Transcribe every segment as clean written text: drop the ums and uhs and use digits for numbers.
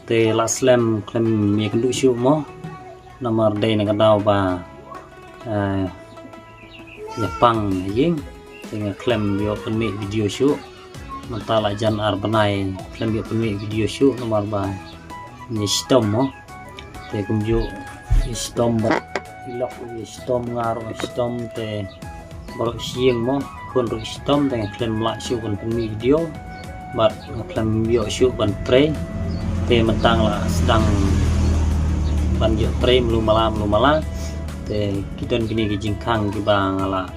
te la slam klem mi kendu syu mo nomor day na kadau ba ya pang jing dengan klem yo penmi video syu mentala jan ar benai klem yo penmi video syu nomor ba ni stom mo te kumju stom ba ilok stom ngaro stom te baroh siang mo pun ru stom dengan klem la syu pun penmi video bat klem yo syu ban pre te mentang lah sedang banjir pre malam te kita gini jing khang ki bang ala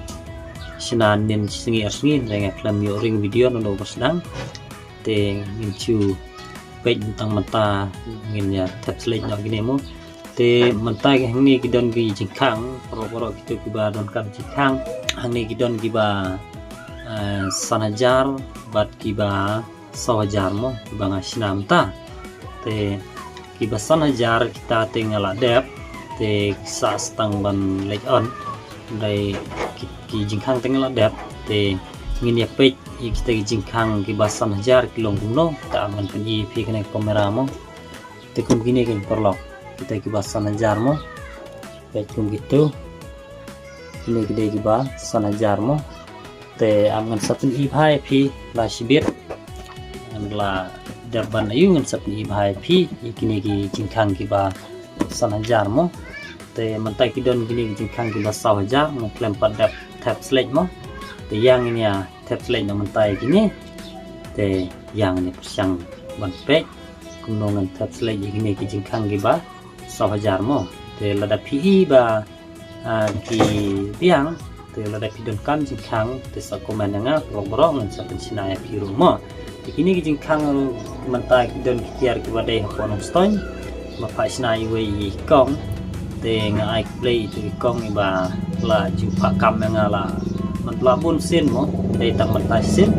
shna nin singi asmi dengan klem yo ring video no sedang te ngincu page mentang menta ngin ya tap select no gini mo te menta ki hang ni kita jing khang pro kita ki ba don kan jing khang hang ni kita ki ba sanajar bat ki ba sawajar mo bang shna menta te kibasan hajar kita tinggal adep te sa stang ban lek on dai ki jingkhang tinggal adep te ngin ya page kita jingkhang kibasan hajar kilong kuno ta aman kan ip kena kamera mo te kum gini kan perlo kita kibasan hajar mo page kum gitu ini kita kibasan hajar mo te aman satu ip hai pi la sibit la darban ayungan sapni ibhai pi ikini ki jingkhang ki ba sanajar mo te mantai ki don gini jingkhang ki ba sawajar mo klem pada tap select mo te yang ini ya tap select no mantai gini te yang ni persang ban pek kunongan tap select gini ki jingkhang ki ba sawajar mo te lada pi ba ki tiang te lada pi don kan jingkhang te sa komen nga robrong ngan sa pensinaya pi rumo kini kijing khang mentai don kiar ki badai hapon stone mapai snai we kong te ngai play itu kong iba la ju pakam ngala mentlabun sin mo te tak mentai sin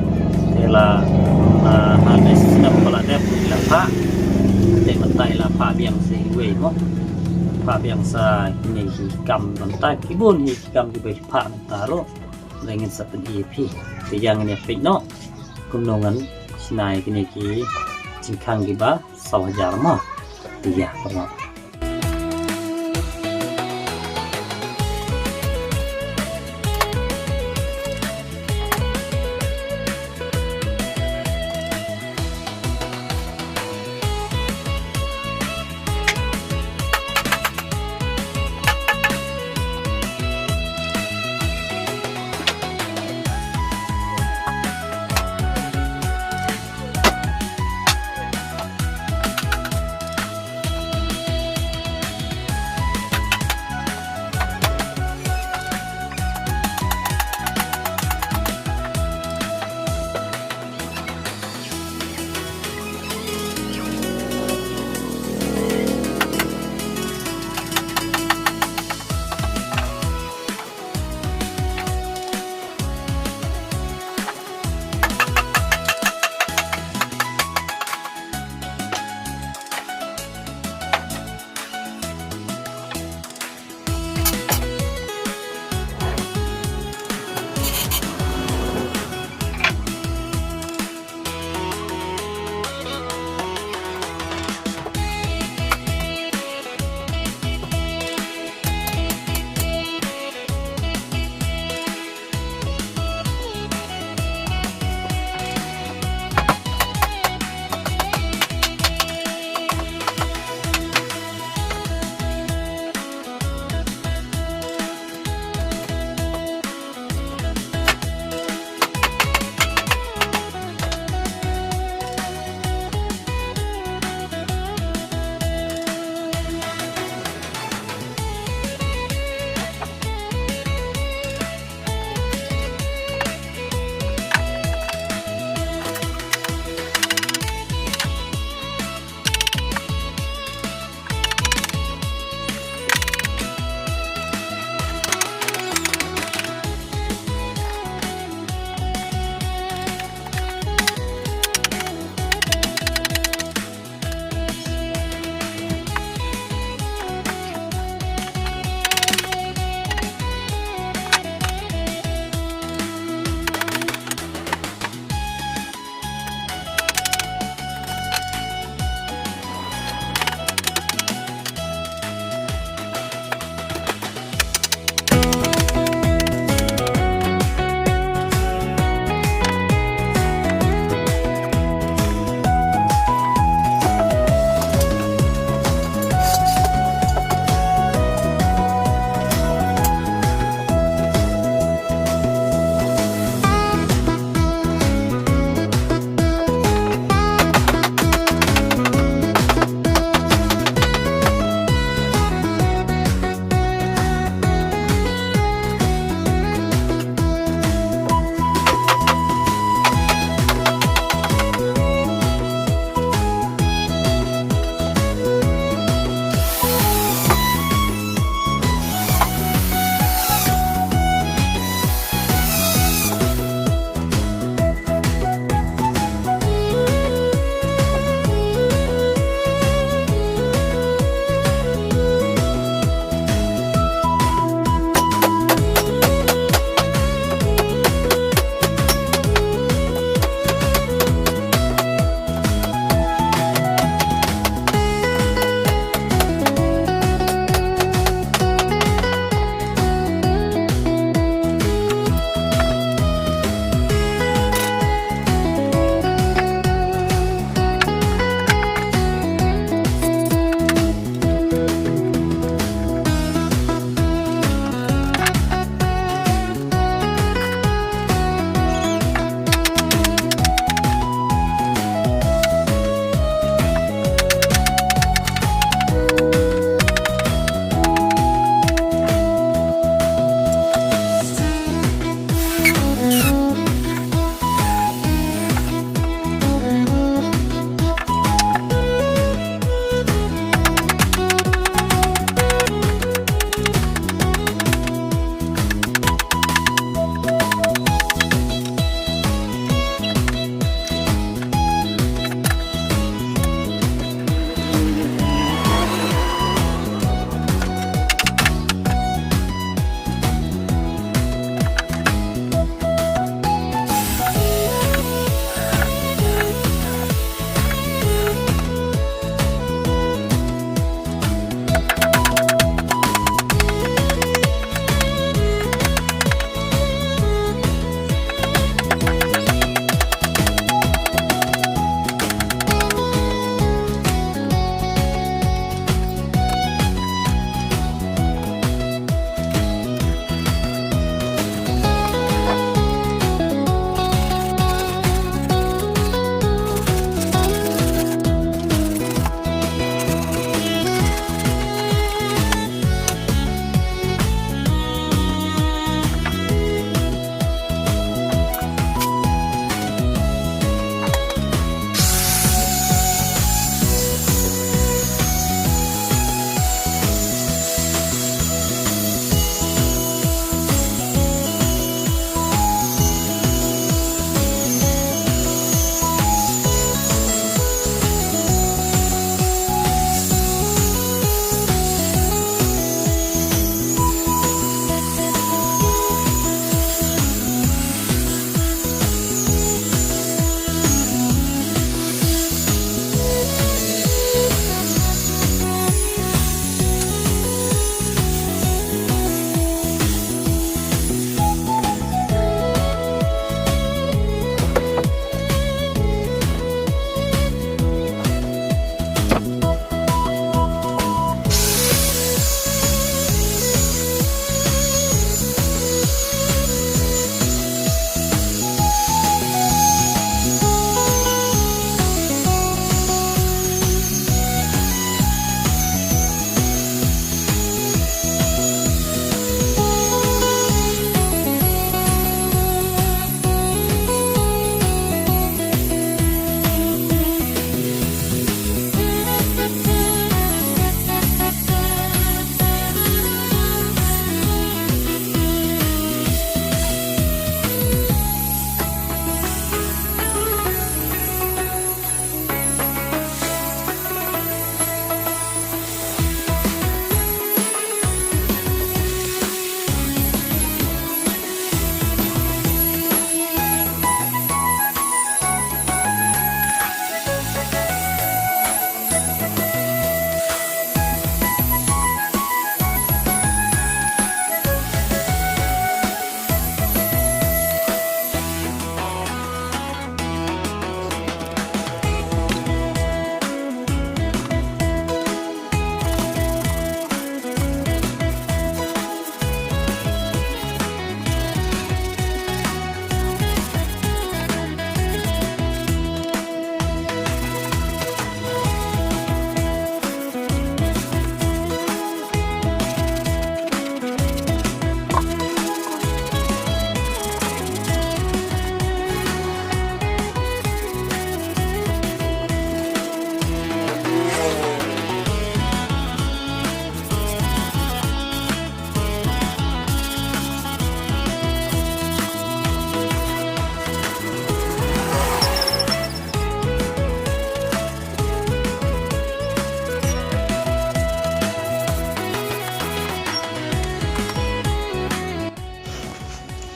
te la ada sinap pala dep la pa te mentai la pa biang se we mo pa biang sa kini kam mentai kibun hi kam di pa taro dengan seperti ip te yang ni fit no kunongan nai kini ki jingkhang ki ba sawajar mo dia perlo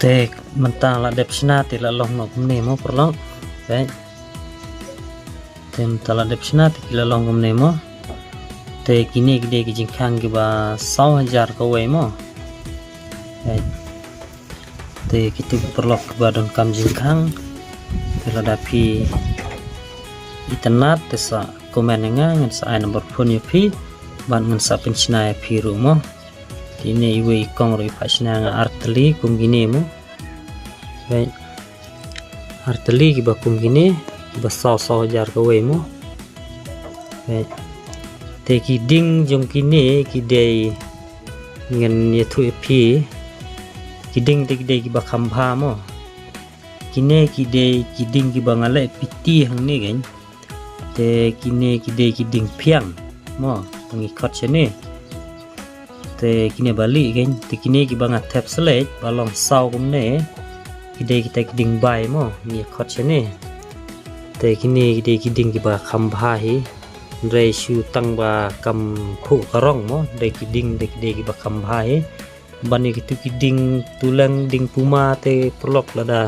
te mentang la dep shna te la long no kumne mo perlong right te mentang la dep shna te la long kumne mo te kini gede ki jing khang ki ba 100,000 ko we mo right te kita perlu ke badan kam jing khang te la dapi internet te sa komen nga ngan sa nomor phone ya pi ban ngan sa penchna ya pi ru mo ini iwe ikong ro ipasna nga arteli kum gini mo right arteli ki ba kum gini ba 100,000 ko we mo right te ki ding jong kini ki dei ngan ye thu pi ki ding te ki dei ki ba khambha mo kine ki dei ki ding ki ba ngale piti hang ni gen te kine ki dei ki ding piang mo pengikot sini te kini balik gen te kini ki ba ngatep selej balong sau kumne ki dei kita ki ding bai mo ni khot sini te kini ki dei ki ding ki ba khambha hi re shu tang ba kam khu karong mo de ki ding de ki ba khambha hi bani ki tu ki ding tulang ding puma te prolok lada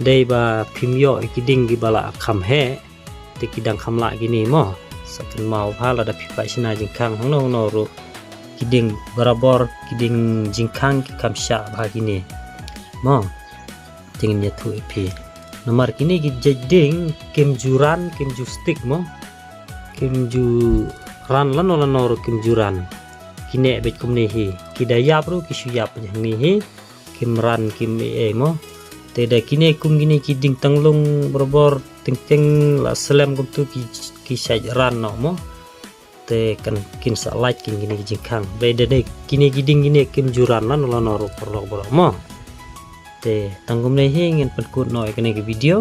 dei ba phimyo ki ding ki bala kham he te ki dang khamla gini mo sakin mau phala da phi pai sina jing khang hang no ro ki ding barabor ki ding jing khang ki kam sha ba gini mo ting nya thu pi nomor kini ki jeding kim juran kim ju stick mo kim ju ran lan no ro kim juran kine bet kum ni hi ki dayap ru ki suyap jang ni hi kim ran kim e mo te da kine kum gini ki ding tanglung barabor ting ting la selam kum tu ki sai ran no mo te kan kin sa like kin gini jing khang be de kini ki ding gini kim juran lan no ro barok mo te tangkum nei hi ngin pat kut noi kene ke video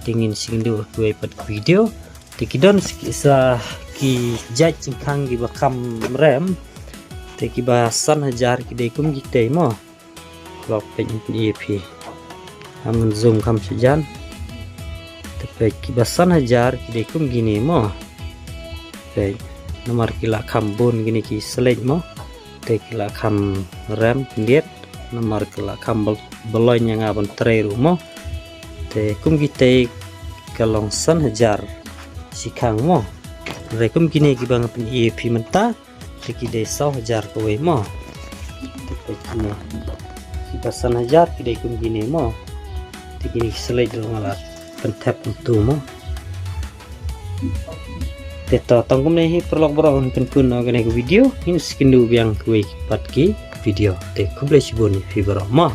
tingin sindu kuai pat video te kidon sa ki jaj jing khang gi bakam rem te ki ba 100,000 ki dei kum gi te mo lok pe ep amun zoom kam sejan te pe ki ba 100,000 ki dei kum gini mo pe nomor kila kham bon gini ki selej mo te kila kham rem diet nomor kila kham beloy nga ban tre ru mo te kum gi te kalong 100,000 si khang mo re kum gini ki bang pen ep menta te ki dei 100,000 ko we mo te pe kini ki ba 100,000 ki dei kum gini mo te kini selej ru ngala pen tap tu mo te to tong kum nei hi perlok borong pen pun no gane video ini skindu biang kuai pat ki video te kuble siboni fi borong mo